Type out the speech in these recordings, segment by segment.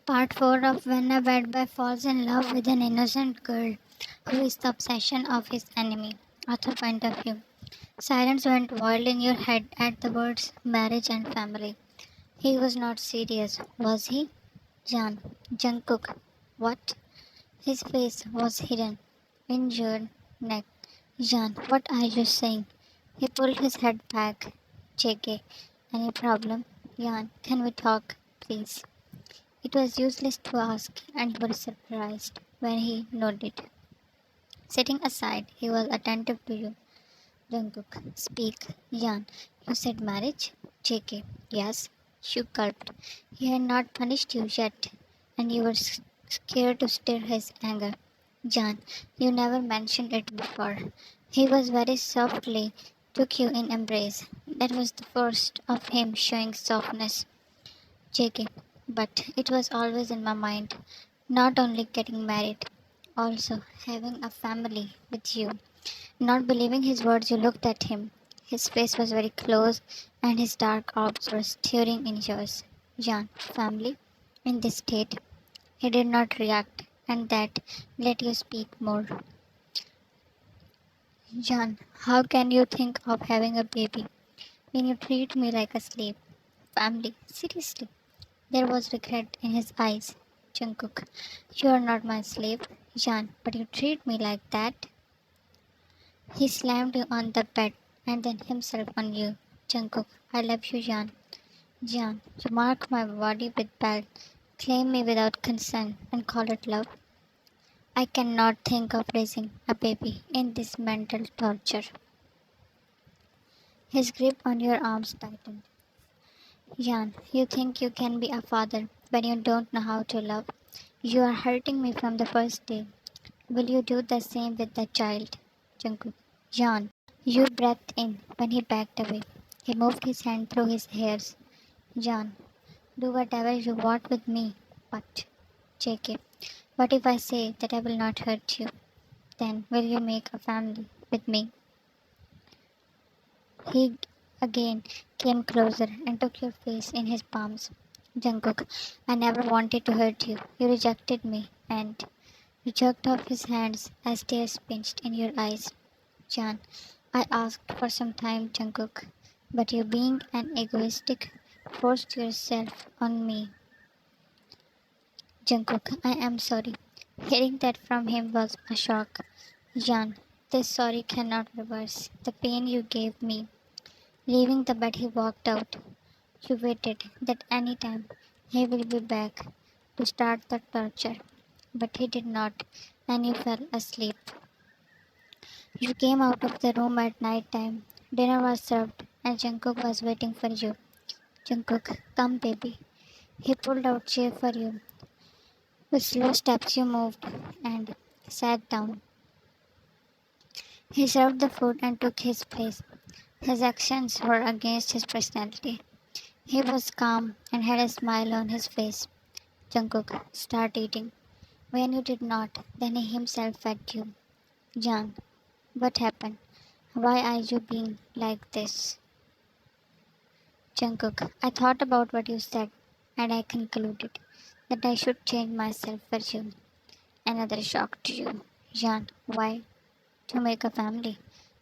Part 4 of When a Bad Boy Falls in Love with an Innocent Girl Who is the Obsession of His Enemy. Author point of view. Silence went wild in your head at the words marriage and family. He was not serious, was he? Jan. Jungkook. What? His face was hidden. Injured neck. Jan, what are you saying? He pulled his head back. JK. Any problem? Jan, can we talk, please? It was useless to ask, and were surprised when he nodded. Sitting aside, he was attentive to you. Jungkook, speak. Yan, you said marriage? JK, yes. You gulped. He had not punished you yet, and you were scared to stir his anger. Jan, you never mentioned it before. He was very softly took you in embrace. That was the first of him showing softness. JK, but it was always in my mind. Not only getting married, also having a family with you. Not believing his words, you looked at him. His face was very close, and his dark eyes were staring in yours. Jan, family? In this state? He did not react, and that let you speak more. Jan, how can you think of having a baby when you treat me like a slave? Family? Seriously? There was regret in his eyes. Jungkook, you are not my slave, Jan, but you treat me like that. He slammed you on the bed and then himself on you. Jungkook, I love you, Jan. Jan, you mark my body with belt, claim me without consent, and call it love. I cannot think of raising a baby in this mental torture. His grip on your arms tightened. Jan, you think you can be a father when you don't know how to love? You are hurting me from the first day. Will you do the same with the child? Jungkook. Jan, you breathed in when he backed away. He moved his hand through his hairs. Jan, do whatever you want with me, but JK, what if I say that I will not hurt you? Then will you make a family with me? He again came closer and took your face in his palms. Jungkook, I never wanted to hurt you. You rejected me, and you jerked off his hands as tears pinched in your eyes. Jan, I asked for some time, Jungkook, but you being an egoistic forced yourself on me. Jungkook, I am sorry. Hearing that from him was a shock. Jan, this sorry cannot reverse the pain you gave me. Leaving the bed, he walked out. You waited that any time he will be back to start the torture, but he did not, and you fell asleep. You came out of the room at night time. Dinner was served, and Jungkook was waiting for you. Jungkook, come baby. He pulled out chair for you. With slow steps you moved and sat down. He served the food and took his place. His actions were against his personality. He was calm and had a smile on his face. Jungkook, start eating. When you did not, then he himself fed you. Jan, what happened? Why are you being like this? Jungkook, I thought about what you said, and I concluded that I should change myself for you. Another shock to you. Jan, why? To make a family.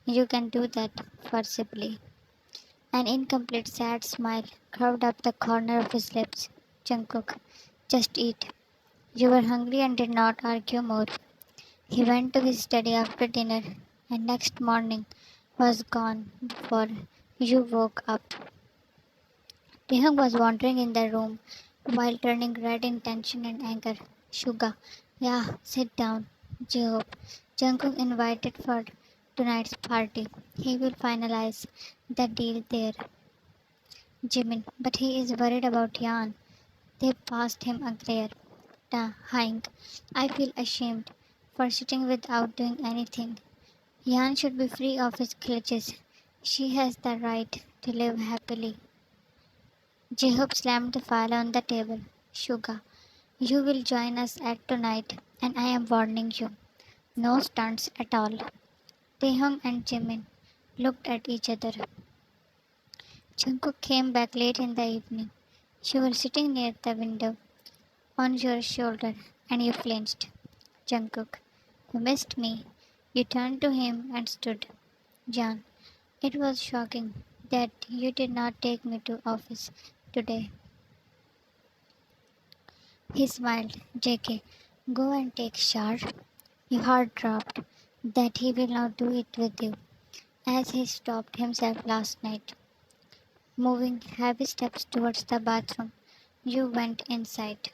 You can do that forcibly. An incomplete sad smile curved up the corner of his lips. Jungkook, just eat. You were hungry and did not argue more. He went to his study after dinner and next morning was gone before you woke up. Taehyung was wandering in the room while turning red in tension and anger. Suga, yeah, sit down. Job, Jungkook invited for tonight's party. He will finalize the deal there. Jimin, but he is worried about Yan. They passed him a glare. Taehyungff, I feel ashamed for sitting without doing anything. Yan should be free of his glitches. She has the right to live happily. Jacob slammed the file on the table. Suga, you will join us at tonight, and I am warning you. No stunts at all. Taehyung and Jimin looked at each other. Jungkook came back late in the evening. She was sitting near the window. on your shoulder and you flinched. Jungkook, you missed me. You turned to him and stood. John, it was shocking that you did not take me to office today. He smiled. JK, go and take shower. Your heart dropped that he will not do it with you, as he stopped himself last night. Moving heavy steps towards the bathroom, you went inside.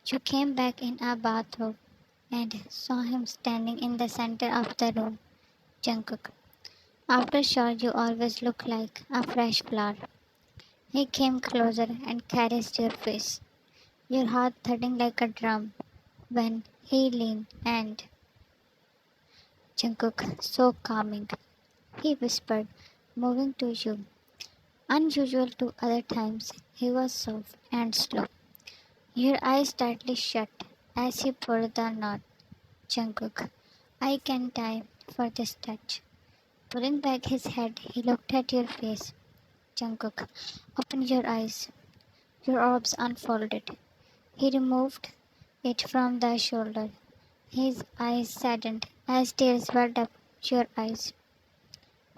You came back in a bathrobe and saw him standing in the center of the room. Jungkook, after shower you always look like a fresh flower. He came closer and caressed your face, your heart thudding like a drum when he leaned and Jungkook, so calming, he whispered, moving to you. Unusual to other times, he was soft and slow. Your eyes tightly shut as he pulled the knot. Jungkook, I can die for this touch. Pulling back his head, he looked at your face. Jungkook, open your eyes. Your orbs unfolded. He removed it from the shoulder. His eyes saddened as tears welled up your eyes.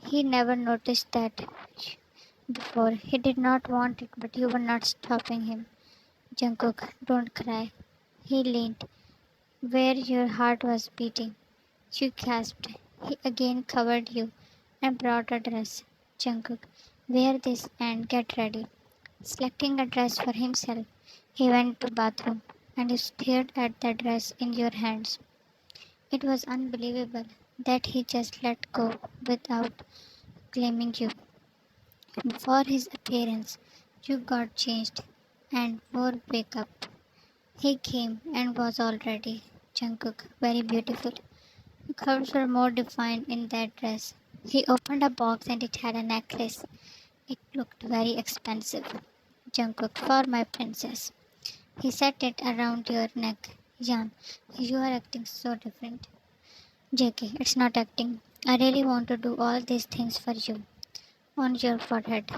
He never noticed that before. He did not want it, but you were not stopping him. Jungkook, don't cry. He leaned where your heart was beating. You gasped. He again covered you and brought a dress. Jungkook, wear this and get ready. Selecting a dress for himself, he went to bathroom and you stared at the dress in your hands. It was unbelievable that he just let go without claiming you. Before his appearance, you got changed and wore makeup. He came and was already Jungkook, very beautiful. The curves were more defined in that dress. He opened a box and it had a necklace. It looked very expensive. Jungkook, for my princess. He set it around your neck. Jan, you are acting so different. JK, it's not acting. I really want to do all these things for you. On your forehead.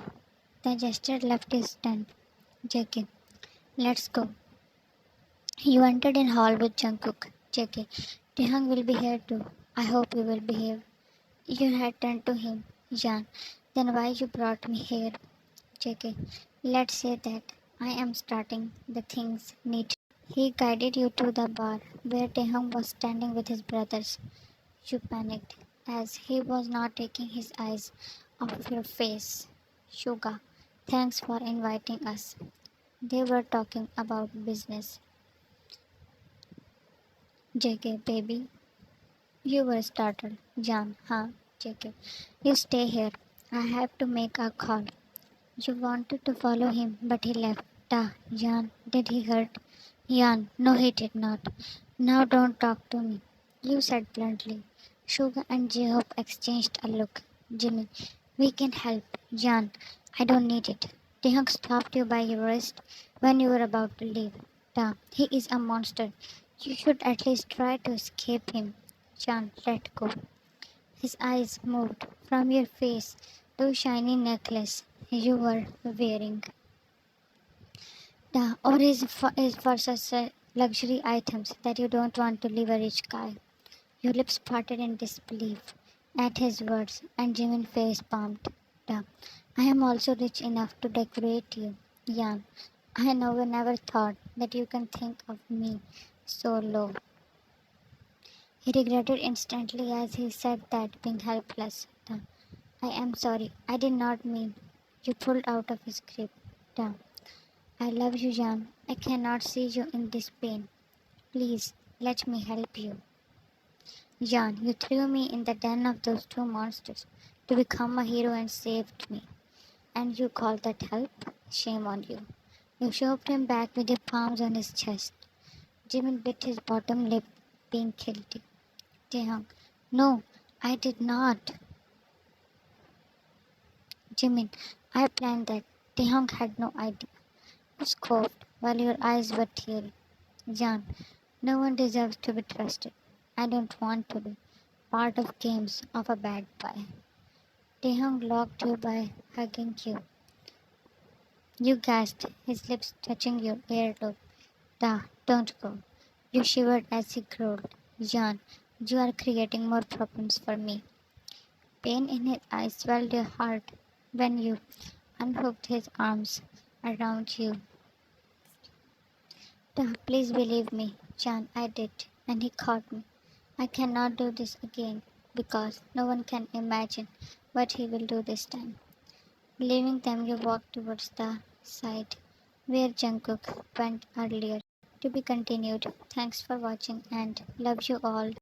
The gesture left his stand. JK, let's go. You entered in hall with Jungkook. JK, Taehyung will be here too. I hope you will behave. Your head turned to him. Jan, then why you brought me here? JK, let's say that I am starting the things neat. He guided you to the bar where Taehyung was standing with his brothers. You panicked as he was not taking his eyes off your face. Suga, thanks for inviting us. They were talking about business. JK, baby, you were startled. Jan, huh? JK, you stay here. I have to make a call. You wanted to follow him, but he left. Jan, did he hurt? Jan, no, he did not. Now don't talk to me, you said bluntly. Suga and J-Hope exchanged a look. Jimmy, we can help. Jan, I don't need it. Taehyung stopped you by your wrist when you were about to leave. He is a monster. You should at least try to escape him. Jan, let go. His eyes moved from your face to shiny necklace you were wearing. Or is for such luxury items that you don't want to leave a rich guy. Your lips parted in disbelief at his words, and Jimin face palmed. Duh. I am also rich enough to decorate you, Yan. I never thought that you can think of me so low. He regretted instantly as he said that, being helpless. Duh. I am sorry. I did not mean. You pulled out of his grip. Duh. I love you, Jan. I cannot see you in this pain. Please, let me help you. Jan, you threw me in the den of those two monsters to become a hero and saved me. And you call that help? Shame on you. You shoved him back with your palms on his chest. Jimin bit his bottom lip, being guilty. Taehyung, no, I did not. Jimin, I planned that. Taehyung had no idea. You scoffed while your eyes were teary. Jan, no one deserves to be trusted. I don't want to be part of games of a bad boy. Taehyung locked you by hugging you. You gasped, his lips touching your earlobe. Da, don't go. You shivered as he growled. Jan, you are creating more problems for me. Pain in his eyes swelled your heart when you unhooked his arms around you. Da, please believe me, Jan, I did, and he caught me. I cannot do this again because no one can imagine what he will do this time. Leaving them, you walked towards the side where Jungkook went earlier. To be continued. Thanks for watching and love you all.